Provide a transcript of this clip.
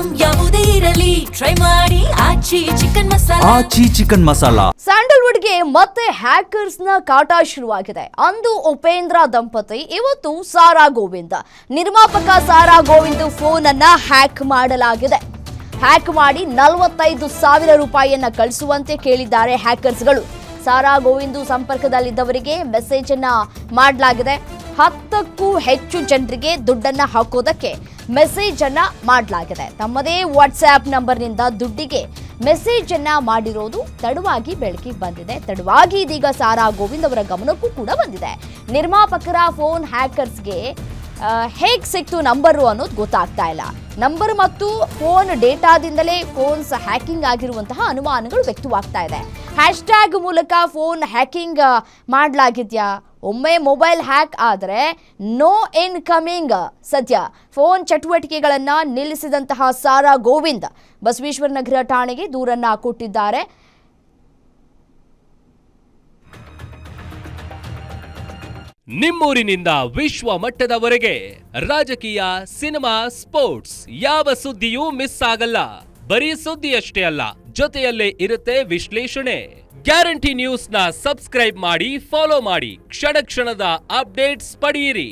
Item ಯಾವುದೇ ಇರಲಿ try ಮಾಡಿ ಆಚಿ ಚಿಕನ್ ಮಸಾಲಾ. ಸ್ಯಾಂಡಲ್ವುಡ್ಗೆ ಮತ್ತೆ ಹ್ಯಾಕರ್ಸ್ ನ ಕಾಟ ಶುರುವಾಗಿದೆ. ಅಂದು ಉಪೇಂದ್ರ ದಂಪತಿ, ಇವತ್ತು ಸಾರಾ ಗೋವಿಂದ್. ನಿರ್ಮಾಪಕ ಸಾರಾ ಗೋವಿಂದ್ ಫೋನ್ ಅನ್ನ ಹ್ಯಾಕ್ ಮಾಡಲಾಗಿದೆ. ಹ್ಯಾಕ್ ಮಾಡಿ 45,000 ರೂಪಾಯಿಯನ್ನ ಕಳಿಸುವಂತೆ ಕೇಳಿದ್ದಾರೆ ಹ್ಯಾಕರ್ಸ್ಗಳು. ಸಾರಾ ಗೋವಿಂದ್ ಸಂಪರ್ಕದಲ್ಲಿದ್ದವರಿಗೆ ಮೆಸೇಜ್ ಅನ್ನ ಮಾಡಲಾಗಿದೆ. 10ಕ್ಕೂ ಹೆಚ್ಚು ಜನರಿಗೆ ದುಡ್ಡನ್ನ ಹಾಕೋದಕ್ಕೆ ಮೆಸೇಜ್ ಅನ್ನ ಮಾಡಲಾಗಿದೆ. ತಮ್ಮದೇ ವಾಟ್ಸ್ಆಪ್ ನಂಬರ್ನಿಂದ ದುಡ್ಡಿಗೆ ಮೆಸೇಜ್ ಅನ್ನ ಮಾಡಿರೋದು ತಡವಾಗಿ ಬೆಳಕಿಗೆ ಬಂದಿದೆ. ತಡವಾಗಿ ಇದೀಗ ಸಾರಾ ಗೋವಿಂದ್ ಅವರ ಗಮನಕ್ಕೂ ಕೂಡ ಬಂದಿದೆ. ನಿರ್ಮಾಪಕರ ಫೋನ್ ಹ್ಯಾಕರ್ಸ್ಗೆ ಹೇಗೆ ಸಿಕ್ತು ನಂಬರು ಅನ್ನೋದು ಗೊತ್ತಾಗ್ತಾ ಇಲ್ಲ. ನಂಬರ್ ಮತ್ತು ಫೋನ್ ಡೇಟಾದಿಂದಲೇ ಫೋನ್ಸ್ ಹ್ಯಾಕಿಂಗ್ ಆಗಿರುವಂತಹ ಅನುಮಾನಗಳು ವ್ಯಕ್ತವಾಗ್ತಾ ಇದೆ. ಹ್ಯಾಶ್ಟ್ಯಾಗ್ ಮೂಲಕ ಫೋನ್ ಹ್ಯಾಕಿಂಗ್ ಮಾಡಲಾಗಿದ್ಯಾ? ಒಮ್ಮೆ ಮೊಬೈಲ್ ಹ್ಯಾಕ್ ಆದರೆ ನೋ ಇನ್ಕಮಿಂಗ್. ಸದ್ಯ ಫೋನ್ ಚಟುವಟಿಕೆಗಳನ್ನು ನಿಲ್ಲಿಸಿದಂತಹ ಸಾರಾ ಗೋವಿಂದ್ ಬಸವೇಶ್ವರ ನಗರ ಠಾಣೆಗೆ ದೂರನ್ನ ಕೊಟ್ಟಿದ್ದಾರೆ. ನಿಮ್ಮೂರಿನಿಂದ ವಿಶ್ವ ಮಟ್ಟದವರೆಗೆ ರಾಜಕೀಯ, ಸಿನಿಮಾ, ಸ್ಪೋರ್ಟ್ಸ್ ಯಾವ ಸುದ್ದಿಯೂ ಮಿಸ್ ಆಗಲ್ಲ. ಬರೀ ಸುದ್ದಿಯಷ್ಟೇ ಅಲ್ಲ, ಜೊತೆಯಲ್ಲೇ ಇರುತ್ತೆ ವಿಶ್ಲೇಷಣೆ. ಗ್ಯಾರಂಟಿ ನ್ಯೂಸ್ ನ ಸಬ್ಸ್ಕ್ರೈಬ್ ಮಾಡಿ, ಫಾಲೋ ಮಾಡಿ, ಕ್ಷಣ ಕ್ಷಣದ ಅಪ್ಡೇಟ್ಸ್ ಪಡೆಯಿರಿ.